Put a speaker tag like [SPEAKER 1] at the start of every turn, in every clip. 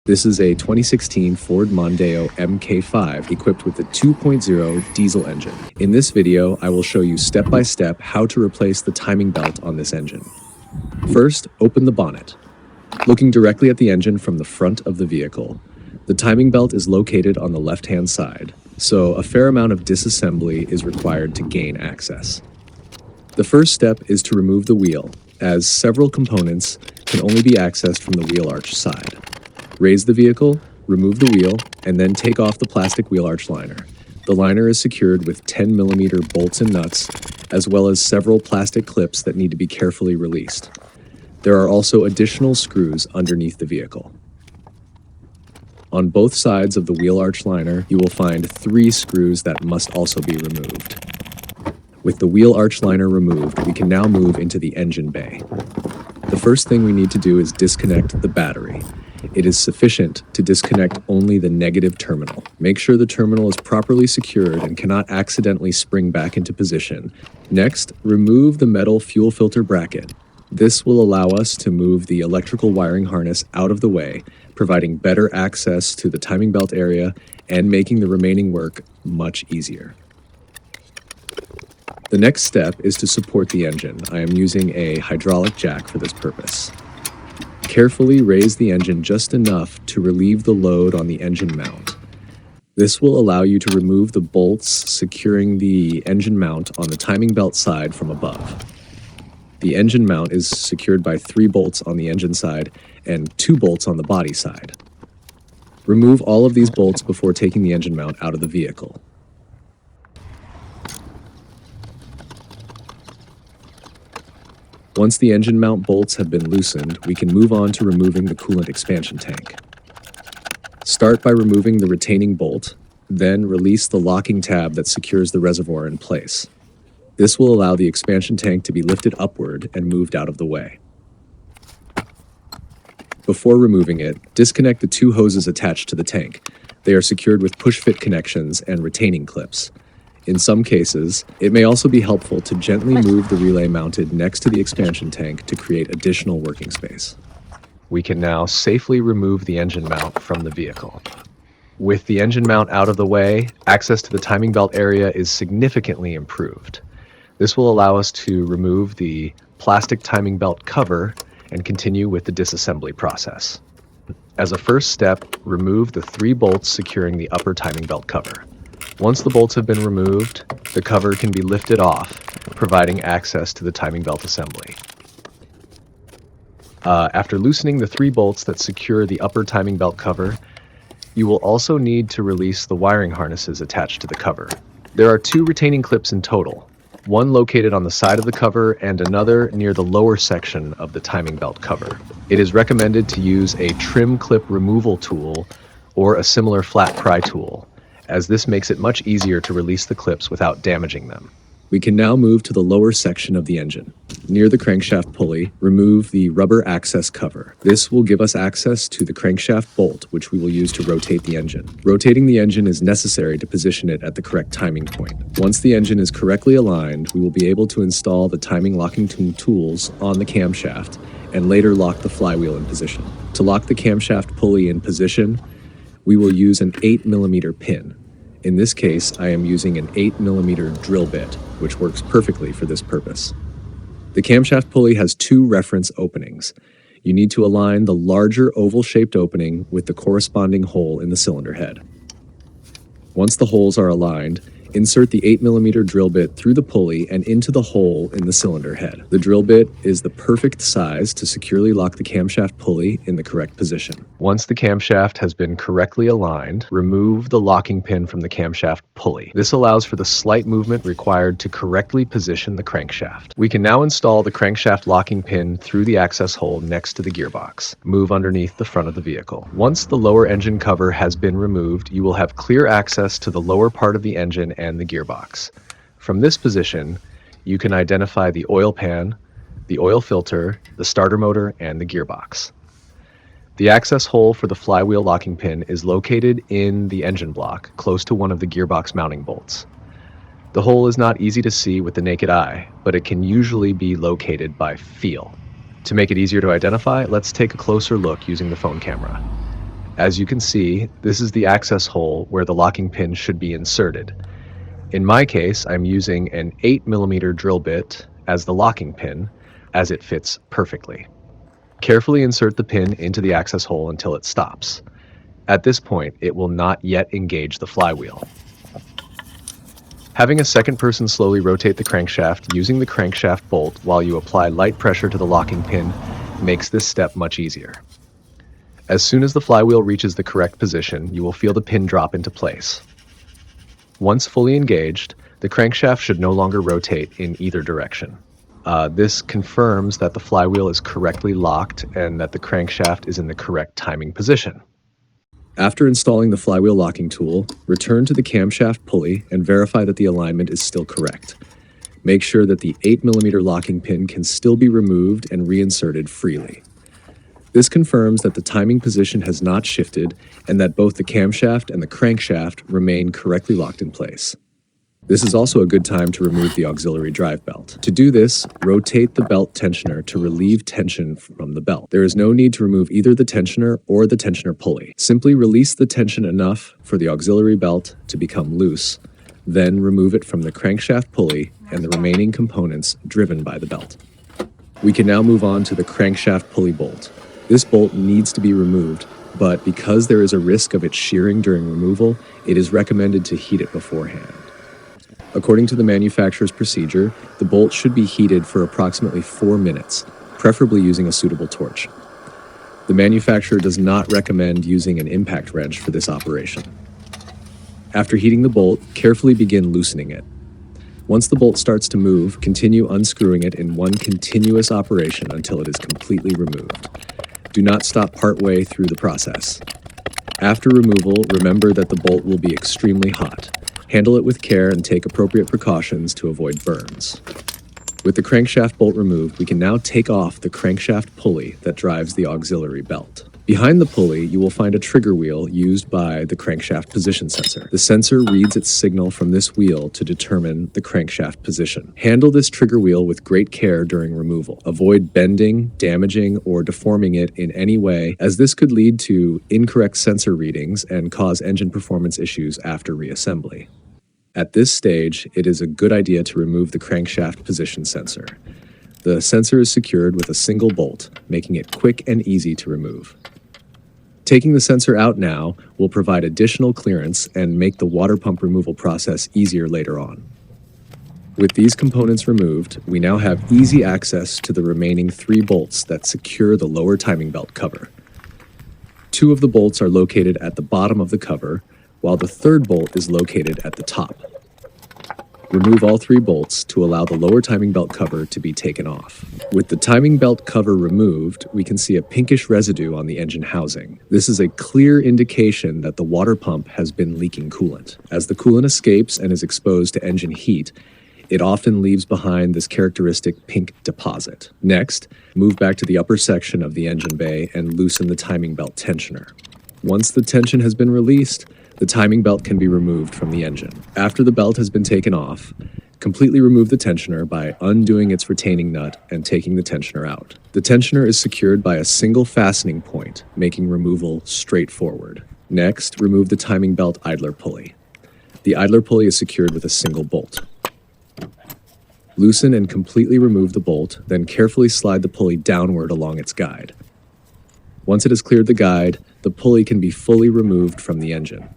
[SPEAKER 1] This is a 2016 Ford Mondeo Mk5 equipped with a 2.0 diesel engine. In this video, I will show you step-by-step how to replace the timing belt on this engine. First, open the bonnet. Looking directly at the engine from the front of the vehicle, the timing belt is located on the left-hand side, so a fair amount of disassembly is required to gain access. The first step is to remove the wheel, as several components can only be accessed from the wheel arch side. Raise the vehicle, remove the wheel, and then take off the plastic wheel arch liner. The liner is secured with 10mm bolts and nuts, as well as several plastic clips that need to be carefully released. There are also additional screws underneath the vehicle. On both sides of the wheel arch liner, you will find 3 screws that must also be removed. With the wheel arch liner removed, we can now move into the engine bay. The first thing we need to do is disconnect the battery. It is sufficient to disconnect only the negative terminal. Make sure the terminal is properly secured and cannot accidentally spring back into position. Next, remove the metal fuel filter bracket. This will allow us to move the electrical wiring harness out of the way, providing better access to the timing belt area and making the remaining work much easier. The next step is to support the engine. I am using a hydraulic jack for this purpose. Carefully raise the engine just enough to relieve the load on the engine mount. This will allow you to remove the bolts securing the engine mount on the timing belt side from above. The engine mount is secured by 3 bolts on the engine side and 2 bolts on the body side. Remove all of these bolts before taking the engine mount out of the vehicle. Once the engine mount bolts have been loosened, we can move on to removing the coolant expansion tank. Start by removing the retaining bolt, then release the locking tab that secures the reservoir in place. This will allow the expansion tank to be lifted upward and moved out of the way. Before removing it, disconnect the 2 hoses attached to the tank. They are secured with push-fit connections and retaining clips. In some cases, it may also be helpful to gently move the relay mounted next to the expansion tank to create additional working space. We can now safely remove the engine mount from the vehicle. With the engine mount out of the way, access to the timing belt area is significantly improved. This will allow us to remove the plastic timing belt cover and continue with the disassembly process. As a first step, remove the 3 bolts securing the upper timing belt cover. Once the bolts have been removed, the cover can be lifted off, providing access to the timing belt assembly. After loosening the 3 bolts that secure the upper timing belt cover, you will also need to release the wiring harnesses attached to the cover. There are 2 retaining clips in total, one located on the side of the cover and another near the lower section of the timing belt cover. It is recommended to use a trim clip removal tool or a similar flat pry tool, as this makes it much easier to release the clips without damaging them. We can now move to the lower section of the engine. Near the crankshaft pulley, remove the rubber access cover. This will give us access to the crankshaft bolt, which we will use to rotate the engine. Rotating the engine is necessary to position it at the correct timing point. Once the engine is correctly aligned, we will be able to install the timing locking tools on the camshaft and later lock the flywheel in position. To lock the camshaft pulley in position, we will use an 8mm pin. In this case, I am using an 8mm drill bit, which works perfectly for this purpose. The camshaft pulley has 2 reference openings. You need to align the larger oval-shaped opening with the corresponding hole in the cylinder head. Once the holes are aligned, insert the 8mm drill bit through the pulley and into the hole in the cylinder head. The drill bit is the perfect size to securely lock the camshaft pulley in the correct position. Once the camshaft has been correctly aligned, remove the locking pin from the camshaft pulley. This allows for the slight movement required to correctly position the crankshaft. We can now install the crankshaft locking pin through the access hole next to the gearbox. Move underneath the front of the vehicle. Once the lower engine cover has been removed, you will have clear access to the lower part of the engine and the gearbox. From this position, you can identify the oil pan, the oil filter, the starter motor, and the gearbox. The access hole for the flywheel locking pin is located in the engine block, close to one of the gearbox mounting bolts. The hole is not easy to see with the naked eye, but it can usually be located by feel. To make it easier to identify, let's take a closer look using the phone camera. As you can see, this is the access hole where the locking pin should be inserted. In my case, I'm using an 8mm drill bit as the locking pin, as it fits perfectly. Carefully insert the pin into the access hole until it stops. At this point, it will not yet engage the flywheel. Having a second person slowly rotate the crankshaft using the crankshaft bolt while you apply light pressure to the locking pin makes this step much easier. As soon as the flywheel reaches the correct position, you will feel the pin drop into place. Once fully engaged, the crankshaft should no longer rotate in either direction. This confirms that the flywheel is correctly locked and that the crankshaft is in the correct timing position. After installing the flywheel locking tool, return to the camshaft pulley and verify that the alignment is still correct. Make sure that the 8mm locking pin can still be removed and reinserted freely. This confirms that the timing position has not shifted and that both the camshaft and the crankshaft remain correctly locked in place. This is also a good time to remove the auxiliary drive belt. To do this, rotate the belt tensioner to relieve tension from the belt. There is no need to remove either the tensioner or the tensioner pulley. Simply release the tension enough for the auxiliary belt to become loose, then remove it from the crankshaft pulley and the remaining components driven by the belt. We can now move on to the crankshaft pulley bolt. This bolt needs to be removed, but because there is a risk of it shearing during removal, it is recommended to heat it beforehand. According to the manufacturer's procedure, the bolt should be heated for approximately 4 minutes, preferably using a suitable torch. The manufacturer does not recommend using an impact wrench for this operation. After heating the bolt, carefully begin loosening it. Once the bolt starts to move, continue unscrewing it in one continuous operation until it is completely removed. Do not stop partway through the process. After removal, remember that the bolt will be extremely hot. Handle it with care and take appropriate precautions to avoid burns. With the crankshaft bolt removed, we can now take off the crankshaft pulley that drives the auxiliary belt. Behind the pulley, you will find a trigger wheel used by the crankshaft position sensor. The sensor reads its signal from this wheel to determine the crankshaft position. Handle this trigger wheel with great care during removal. Avoid bending, damaging, or deforming it in any way, as this could lead to incorrect sensor readings and cause engine performance issues after reassembly. At this stage, it is a good idea to remove the crankshaft position sensor. The sensor is secured with a single bolt, making it quick and easy to remove. Taking the sensor out now will provide additional clearance and make the water pump removal process easier later on. With these components removed, we now have easy access to the remaining 3 bolts that secure the lower timing belt cover. 2 of the bolts are located at the bottom of the cover, while the third bolt is located at the top. Remove all 3 bolts to allow the lower timing belt cover to be taken off. With the timing belt cover removed, we can see a pinkish residue on the engine housing. This is a clear indication that the water pump has been leaking coolant. As the coolant escapes and is exposed to engine heat, it often leaves behind this characteristic pink deposit. Next, move back to the upper section of the engine bay and loosen the timing belt tensioner. Once the tension has been released, the timing belt can be removed from the engine. After the belt has been taken off, completely remove the tensioner by undoing its retaining nut and taking the tensioner out. The tensioner is secured by a single fastening point, making removal straightforward. Next, remove the timing belt idler pulley. The idler pulley is secured with a single bolt. Loosen and completely remove the bolt, then carefully slide the pulley downward along its guide. Once it has cleared the guide, the pulley can be fully removed from the engine.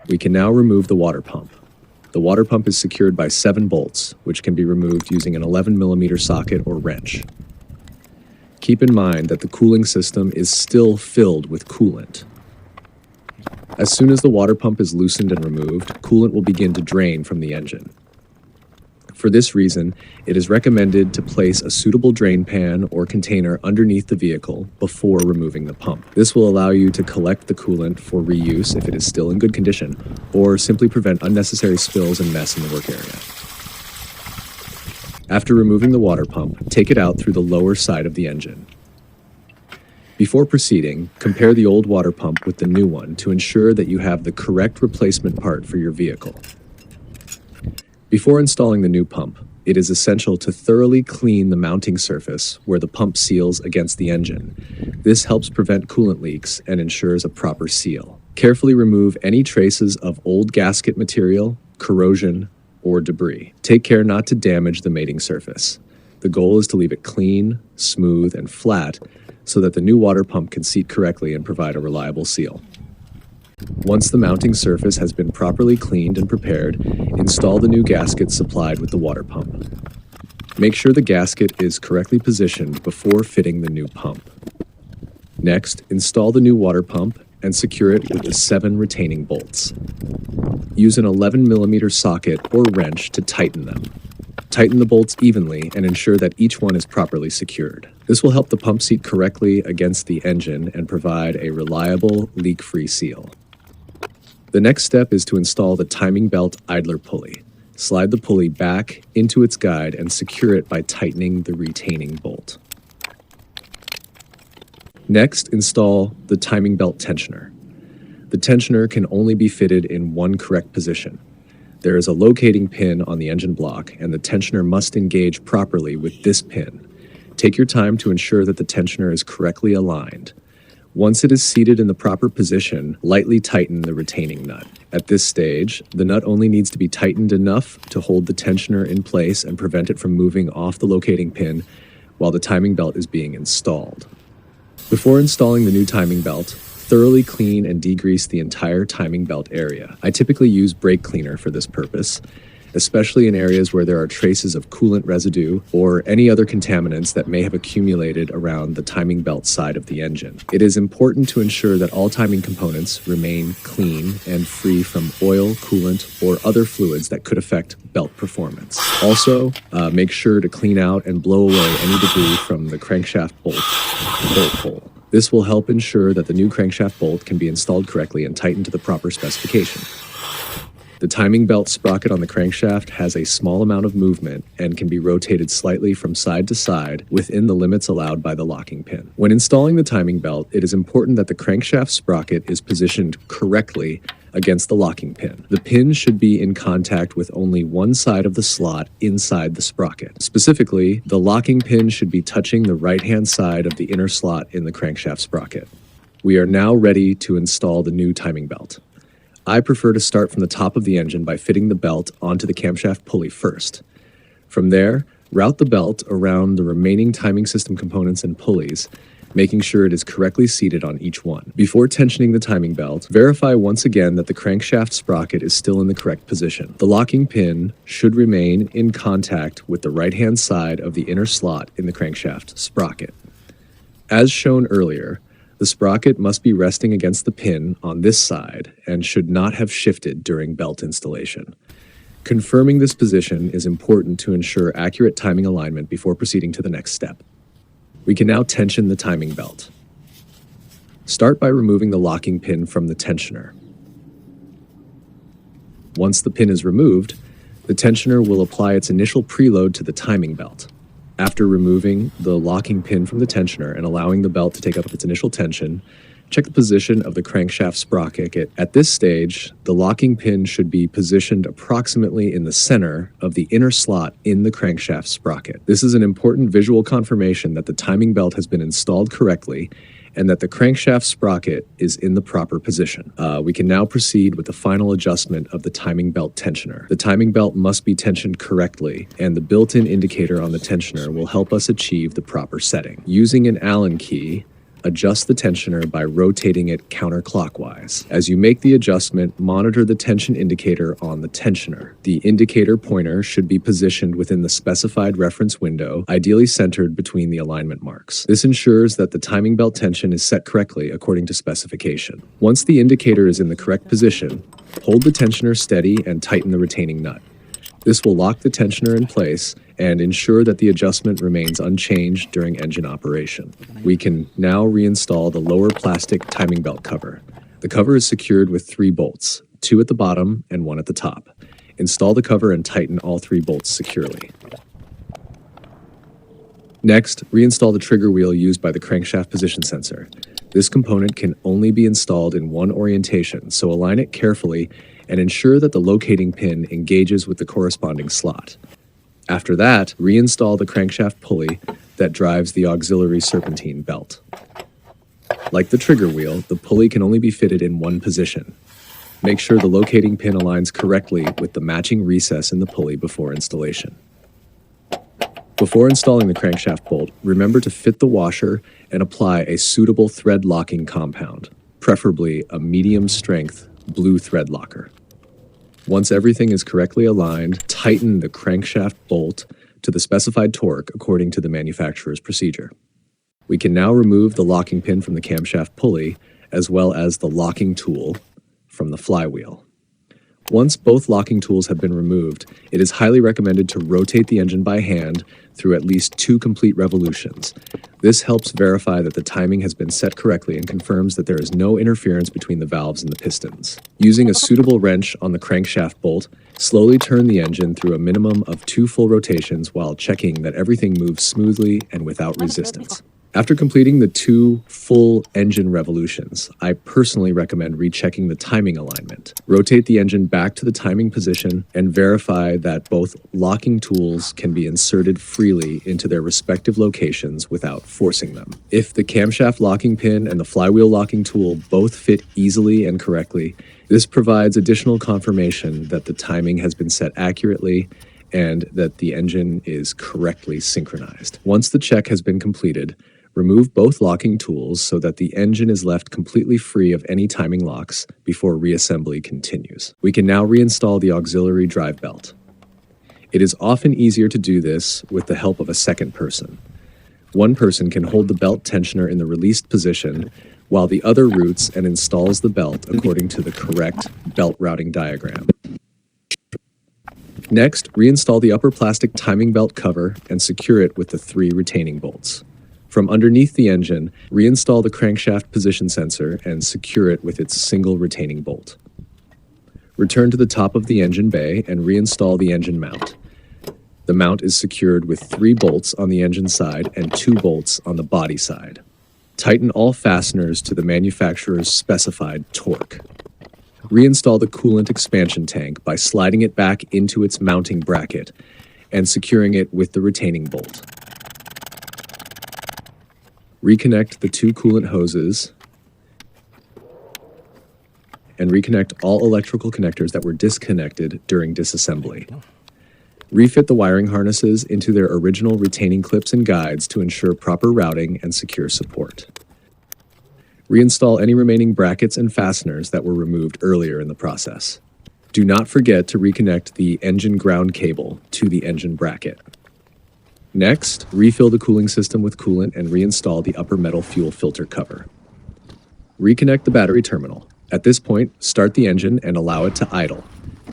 [SPEAKER 1] We can now remove the water pump. The water pump is secured by 7 bolts, which can be removed using an 11mm socket or wrench. Keep in mind that the cooling system is still filled with coolant. As soon as the water pump is loosened and removed, coolant will begin to drain from the engine. For this reason, it is recommended to place a suitable drain pan or container underneath the vehicle before removing the pump. This will allow you to collect the coolant for reuse if it is still in good condition, or simply prevent unnecessary spills and mess in the work area. After removing the water pump, take it out through the lower side of the engine. Before proceeding, compare the old water pump with the new one to ensure that you have the correct replacement part for your vehicle. Before installing the new pump, It is essential to thoroughly clean the mounting surface where the pump seals against the engine. This helps prevent coolant leaks and ensures a proper seal. Carefully remove any traces of old gasket material, corrosion, or debris. Take care not to damage the mating surface. The goal is to leave it clean, smooth, and flat so that the new water pump can seat correctly and provide a reliable seal. Once the mounting surface has been properly cleaned and prepared, install the new gasket supplied with the water pump. Make sure the gasket is correctly positioned before fitting the new pump. Next, install the new water pump and secure it with the 7 retaining bolts. Use an 11mm socket or wrench to tighten them. Tighten the bolts evenly and ensure that each one is properly secured. This will help the pump seat correctly against the engine and provide a reliable, leak-free seal. The next step is to install the timing belt idler pulley. Slide the pulley back into its guide and secure it by tightening the retaining bolt. Next, install the timing belt tensioner. The tensioner can only be fitted in one correct position. There is a locating pin on the engine block, and the tensioner must engage properly with this pin. Take your time to ensure that the tensioner is correctly aligned. Once it is seated in the proper position, lightly tighten the retaining nut. At this stage, the nut only needs to be tightened enough to hold the tensioner in place and prevent it from moving off the locating pin while the timing belt is being installed. Before installing the new timing belt, thoroughly clean and degrease the entire timing belt area. I typically use brake cleaner for this purpose, especially in areas where there are traces of coolant residue or any other contaminants that may have accumulated around the timing belt side of the engine. It is important to ensure that all timing components remain clean and free from oil, coolant, or other fluids that could affect belt performance. Also, make sure to clean out and blow away any debris from the crankshaft bolt hole. This will help ensure that the new crankshaft bolt can be installed correctly and tightened to the proper specification. The timing belt sprocket on the crankshaft has a small amount of movement and can be rotated slightly from side to side within the limits allowed by the locking pin. When installing the timing belt, it is important that the crankshaft sprocket is positioned correctly against the locking pin. The pin should be in contact with only one side of the slot inside the sprocket. Specifically, the locking pin should be touching the right-hand side of the inner slot in the crankshaft sprocket. We are now ready to install the new timing belt. I prefer to start from the top of the engine by fitting the belt onto the camshaft pulley first. From there, route the belt around the remaining timing system components and pulleys, making sure it is correctly seated on each one. Before tensioning the timing belt, verify once again that the crankshaft sprocket is still in the correct position. The locking pin should remain in contact with the right-hand side of the inner slot in the crankshaft sprocket. As shown earlier, the sprocket must be resting against the pin on this side and should not have shifted during belt installation. Confirming this position is important to ensure accurate timing alignment before proceeding to the next step. We can now tension the timing belt. Start by removing the locking pin from the tensioner. Once the pin is removed, the tensioner will apply its initial preload to the timing belt. After removing the locking pin from the tensioner and allowing the belt to take up its initial tension, check the position of the crankshaft sprocket. At this stage, the locking pin should be positioned approximately in the center of the inner slot in the crankshaft sprocket. This is an important visual confirmation that the timing belt has been installed correctly and that the crankshaft sprocket is in the proper position. We can now proceed with the final adjustment of the timing belt tensioner. The timing belt must be tensioned correctly, and the built-in indicator on the tensioner will help us achieve the proper setting. Using an Allen key, adjust the tensioner by rotating it counterclockwise. As you make the adjustment, monitor the tension indicator on the tensioner. The indicator pointer should be positioned within the specified reference window, ideally centered between the alignment marks. This ensures that the timing belt tension is set correctly according to specification. Once the indicator is in the correct position, hold the tensioner steady and tighten the retaining nut. This will lock the tensioner in place and ensure that the adjustment remains unchanged during engine operation. We can now reinstall the lower plastic timing belt cover. The cover is secured with 3 bolts, 2 at the bottom and 1 at the top. Install the cover and tighten all 3 bolts securely. Next, reinstall the trigger wheel used by the crankshaft position sensor. This component can only be installed in one orientation, so align it carefully and ensure that the locating pin engages with the corresponding slot. After that, reinstall the crankshaft pulley that drives the auxiliary serpentine belt. Like the trigger wheel, the pulley can only be fitted in one position. Make sure the locating pin aligns correctly with the matching recess in the pulley before installation. Before installing the crankshaft bolt, remember to fit the washer and apply a suitable thread locking compound, preferably a medium-strength blue thread locker. Once everything is correctly aligned, tighten the crankshaft bolt to the specified torque according to the manufacturer's procedure. We can now remove the locking pin from the camshaft pulley, as well as the locking tool from the flywheel. Once both locking tools have been removed, it is highly recommended to rotate the engine by hand through at least 2 complete revolutions. This helps verify that the timing has been set correctly and confirms that there is no interference between the valves and the pistons. Using a suitable wrench on the crankshaft bolt, slowly turn the engine through a minimum of 2 full rotations while checking that everything moves smoothly and without resistance. After completing the 2 full engine revolutions, I personally recommend rechecking the timing alignment. Rotate the engine back to the timing position and verify that both locking tools can be inserted freely into their respective locations without forcing them. If the camshaft locking pin and the flywheel locking tool both fit easily and correctly, this provides additional confirmation that the timing has been set accurately and that the engine is correctly synchronized. Once the check has been completed, remove both locking tools so that the engine is left completely free of any timing locks before reassembly continues. We can now reinstall the auxiliary drive belt. It is often easier to do this with the help of a second person. One person can hold the belt tensioner in the released position while the other routes and installs the belt according to the correct belt routing diagram. Next, reinstall the upper plastic timing belt cover and secure it with the 3 retaining bolts. From underneath the engine, reinstall the crankshaft position sensor and secure it with its single retaining bolt. Return to the top of the engine bay and reinstall the engine mount. The mount is secured with 3 bolts on the engine side and 2 bolts on the body side. Tighten all fasteners to the manufacturer's specified torque. Reinstall the coolant expansion tank by sliding it back into its mounting bracket and securing it with the retaining bolt. Reconnect the 2 coolant hoses and reconnect all electrical connectors that were disconnected during disassembly. Refit the wiring harnesses into their original retaining clips and guides to ensure proper routing and secure support. Reinstall any remaining brackets and fasteners that were removed earlier in the process. Do not forget to reconnect the engine ground cable to the engine bracket. Next, refill the cooling system with coolant and reinstall the upper metal fuel filter cover. Reconnect the battery terminal. At this point, start the engine and allow it to idle.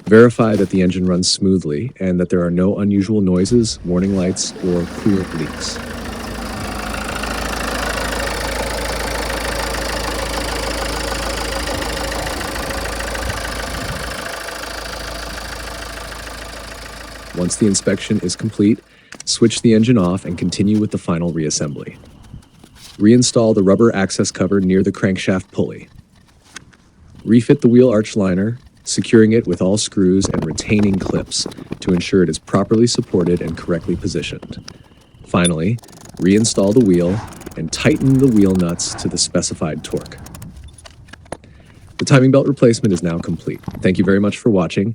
[SPEAKER 1] Verify that the engine runs smoothly and that there are no unusual noises, warning lights, or coolant leaks. Once the inspection is complete, switch the engine off and continue with the final reassembly. Reinstall the rubber access cover near the crankshaft pulley. Refit the wheel arch liner, securing it with all screws and retaining clips to ensure it is properly supported and correctly positioned. Finally, reinstall the wheel and tighten the wheel nuts to the specified torque. The timing belt replacement is now complete. Thank you very much for watching.